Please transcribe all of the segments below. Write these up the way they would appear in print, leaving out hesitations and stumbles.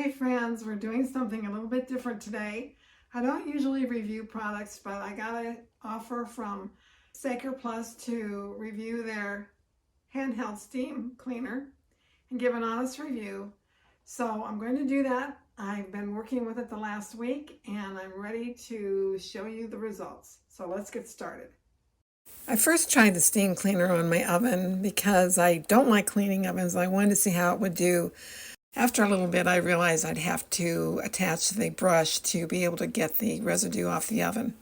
Hey friends, we're doing something a little bit different today. I don't usually review products, but I got an offer from Saker Plus to review their handheld steam cleaner and give an honest review. So I'm going to do that. I've been working with it the last week and I'm ready to show you the results. So let's get started. I first tried the steam cleaner on my oven because I don't like cleaning ovens. I wanted to see how it would do. After a little bit, I realized I'd have to attach the brush to be able to get the residue off the oven.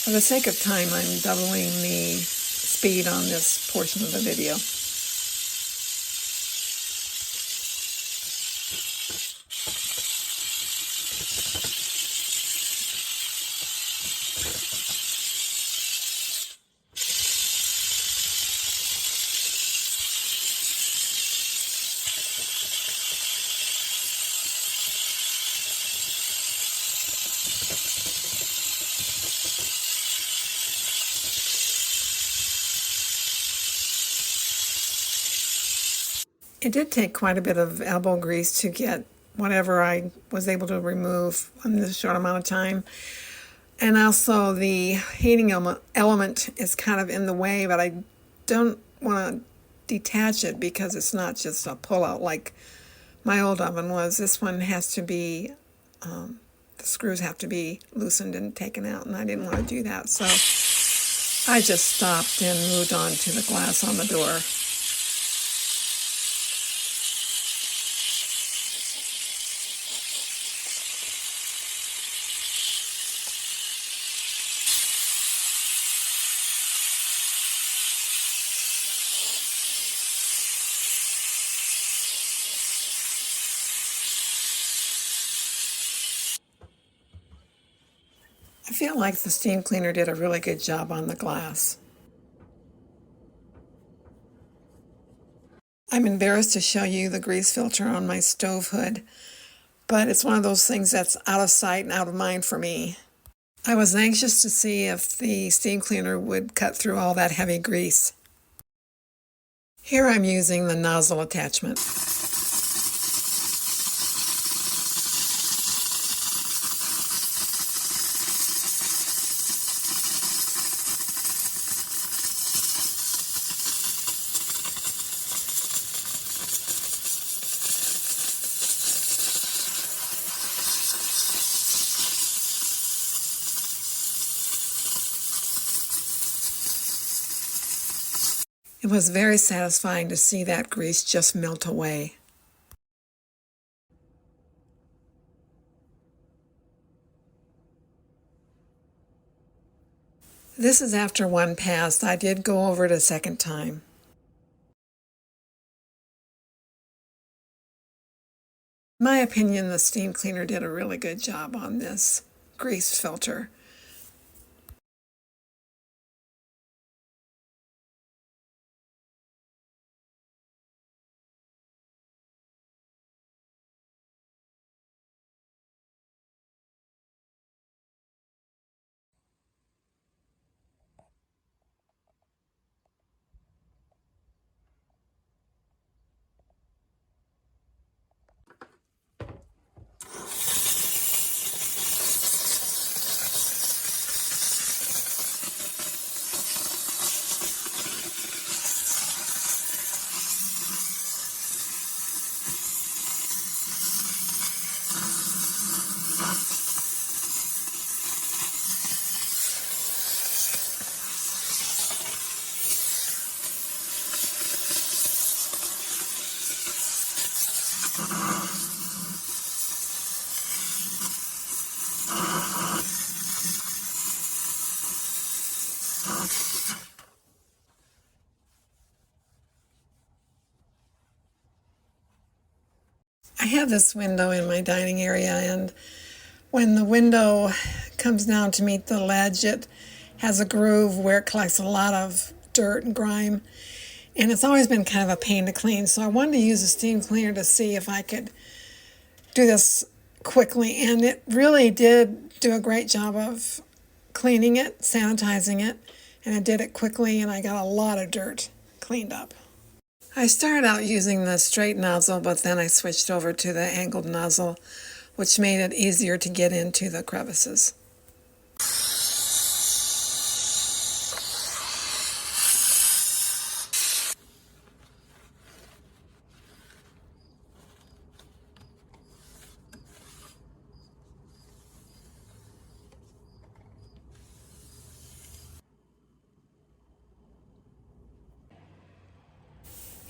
For the sake of time, I'm doubling the speed on this portion of the video. It did take quite a bit of elbow grease to get whatever I was able to remove in this short amount of time. And also the heating element is kind of in the way, but I don't want to detach it because it's not just a pull-out like my old oven was. This one has to be, the screws have to be loosened and taken out, and I didn't want to do that. So I just stopped and moved on to the glass on the door. I feel like the steam cleaner did a really good job on the glass. I'm embarrassed to show you the grease filter on my stove hood, but it's one of those things that's out of sight and out of mind for me. I was anxious to see if the steam cleaner would cut through all that heavy grease. Here I'm using the nozzle attachment. It was very satisfying to see that grease just melt away. This is after one pass. I did go over it a second time. In my opinion, the steam cleaner did a really good job on this grease filter. I have this window in my dining area, and when the window comes down to meet the ledge, it has a groove where it collects a lot of dirt and grime, and it's always been kind of a pain to clean. So I wanted to use a steam cleaner to see if I could do this quickly, and it really did do a great job of cleaning it, sanitizing it, and I did it quickly and I got a lot of dirt cleaned up. I started out using the straight nozzle, but then I switched over to the angled nozzle, which made it easier to get into the crevices.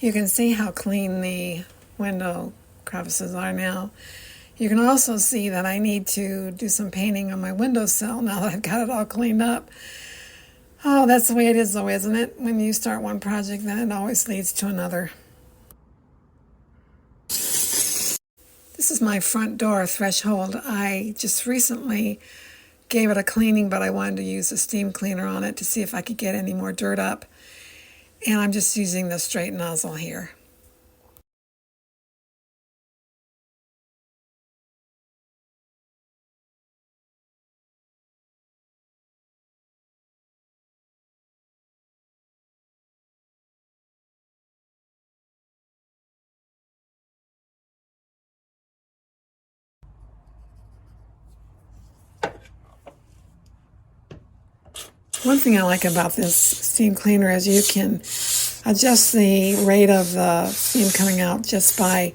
You can see how clean the window crevices are now. You can also see that I need to do some painting on my windowsill now that I've got it all cleaned up. Oh, that's the way it is though, isn't it? When you start one project, then it always leads to another. This is my front door threshold. I just recently gave it a cleaning, but I wanted to use a steam cleaner on it to see if I could get any more dirt up. And I'm just using the straight nozzle here. One thing I like about this steam cleaner is you can adjust the rate of the steam coming out just by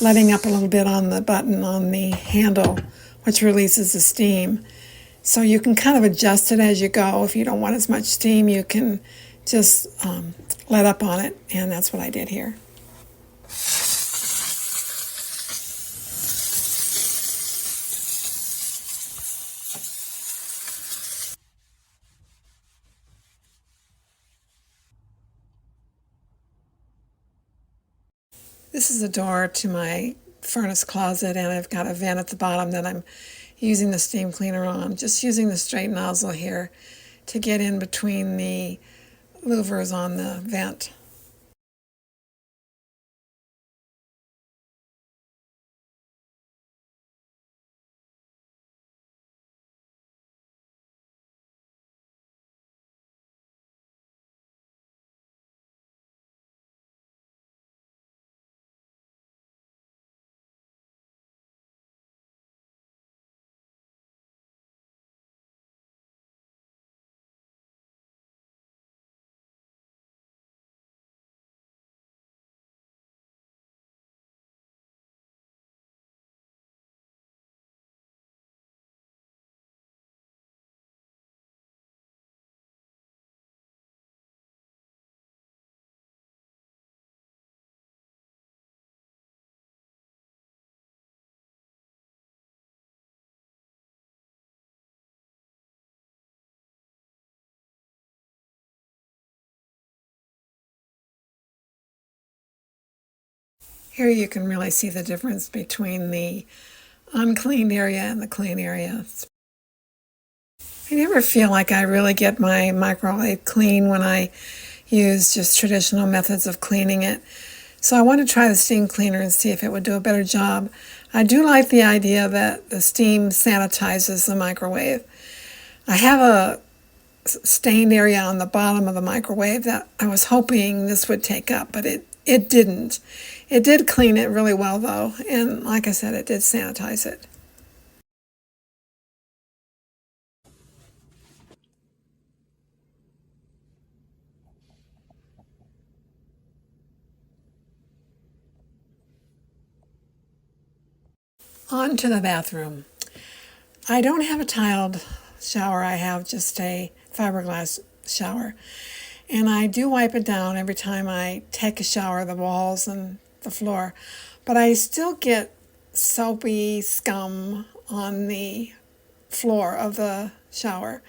letting up a little bit on the button on the handle, which releases the steam. So you can kind of adjust it as you go. If you don't want as much steam, you can just let up on it, and that's what I did here. This is the door to my furnace closet, and I've got a vent at the bottom that I'm using the steam cleaner on. Just using the straight nozzle here to get in between the louvers on the vent. Here you can really see the difference between the uncleaned area and the clean area. I never feel like I really get my microwave clean when I use just traditional methods of cleaning it. So I want to try the steam cleaner and see if it would do a better job. I do like the idea that the steam sanitizes the microwave. I have a stained area on the bottom of the microwave that I was hoping this would take up, but it didn't. It did clean it really well though, and like I said, it did sanitize it. On to the bathroom. I don't have a tiled shower, I have just a fiberglass shower. And I do wipe it down every time I take a shower, the walls and the floor. But I still get soapy scum on the floor of the shower.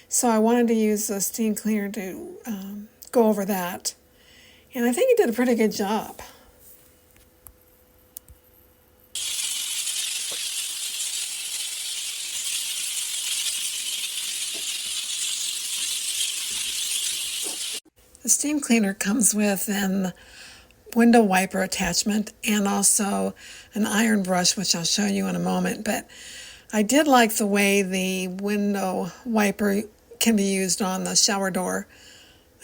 So I wanted to use a steam cleaner to go over that. And I think it did a pretty good job. The steam cleaner comes with an window wiper attachment and also an iron brush, which I'll show you in a moment. But I did like the way the window wiper can be used on the shower door,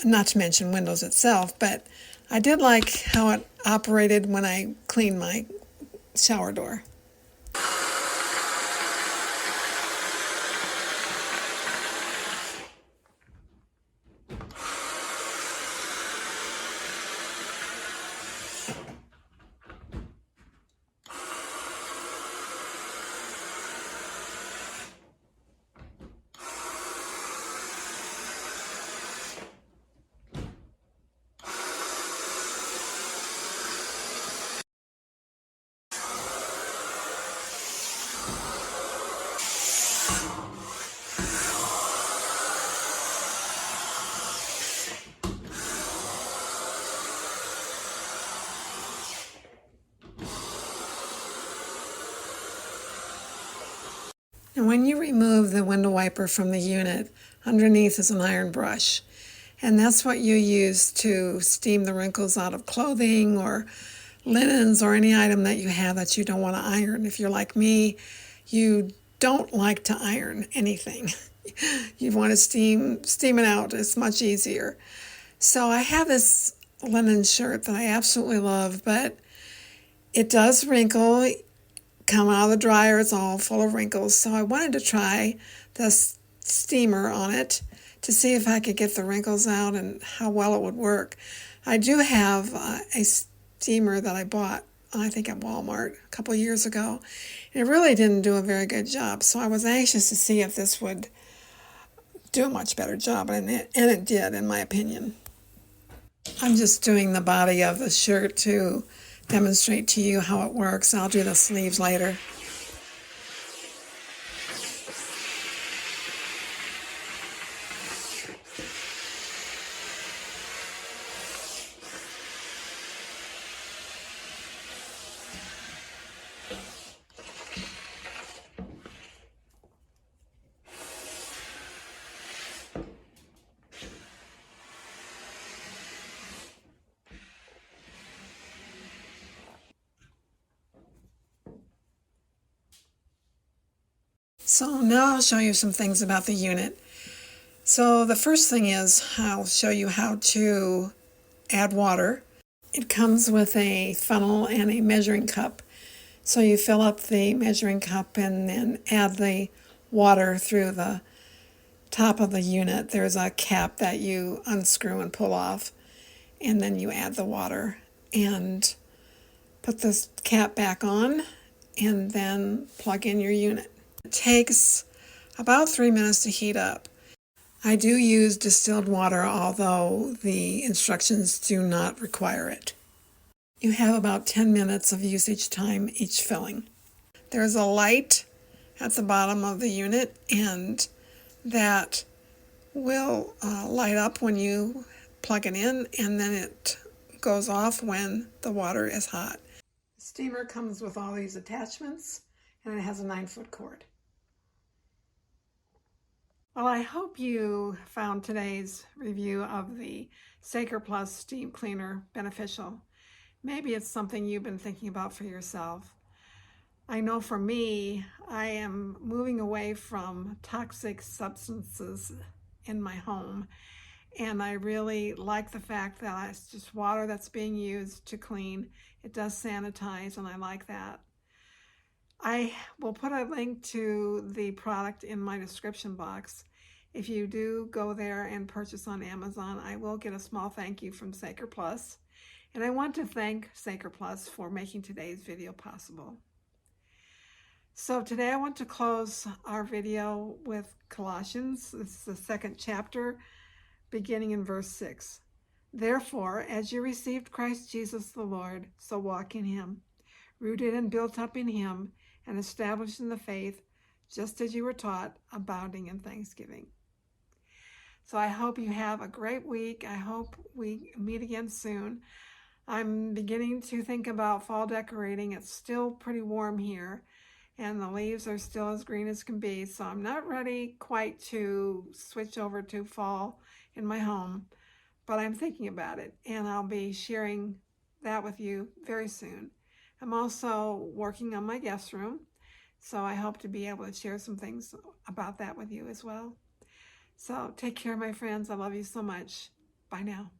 not to mention windows itself, but I did like how it operated when I cleaned my shower door. And when you remove the window wiper from the unit, underneath is an iron brush. And that's what you use to steam the wrinkles out of clothing or linens or any item that you have that you don't want to iron. If you're like me, you don't like to iron anything. You want to steam it out. It's much easier. So I have this linen shirt that I absolutely love, but it does wrinkle. Come out of the dryer, it's all full of wrinkles. So I wanted to try this steamer on it to see if I could get the wrinkles out and how well it would work. I do have a steamer that I bought, I think at Walmart a couple years ago. It really didn't do a very good job, so I was anxious to see if this would do a much better job, and it did, in my opinion. I'm just doing the body of the shirt to demonstrate to you how it works. I'll do the sleeves later. So now I'll show you some things about the unit. So the first thing is I'll show you how to add water. It comes with a funnel and a measuring cup. So you fill up the measuring cup and then add the water through the top of the unit. There's a cap that you unscrew and pull off, and then you add the water and put this cap back on and then plug in your unit. It takes about 3 minutes to heat up. I do use distilled water, although the instructions do not require it. You have about 10 minutes of usage time each filling. There's a light at the bottom of the unit, and that will light up when you plug it in, and then it goes off when the water is hot. The steamer comes with all these attachments, and it has a 9-foot cord. Well, I hope you found today's review of the Saker Plus Steam Cleaner beneficial. Maybe it's something you've been thinking about for yourself. I know for me, I am moving away from toxic substances in my home, and I really like the fact that it's just water that's being used to clean. It does sanitize, and I like that. I will put a link to the product in my description box. If you do go there and purchase on Amazon, I will get a small thank you from Saker Plus. And I want to thank Saker Plus for making today's video possible. So today I want to close our video with Colossians. This is the second chapter, beginning in verse 6. Therefore, as you received Christ Jesus the Lord, so walk in him, rooted and built up in him, and established in the faith, just as you were taught, abounding in thanksgiving. So I hope you have a great week. I hope we meet again soon. I'm beginning to think about fall decorating. It's still pretty warm here, and the leaves are still as green as can be, so I'm not ready quite to switch over to fall in my home, but I'm thinking about it, and I'll be sharing that with you very soon. I'm also working on my guest room, So I hope to be able to share some things about that with you as well. So take care, my friends. I love you so much. Bye now.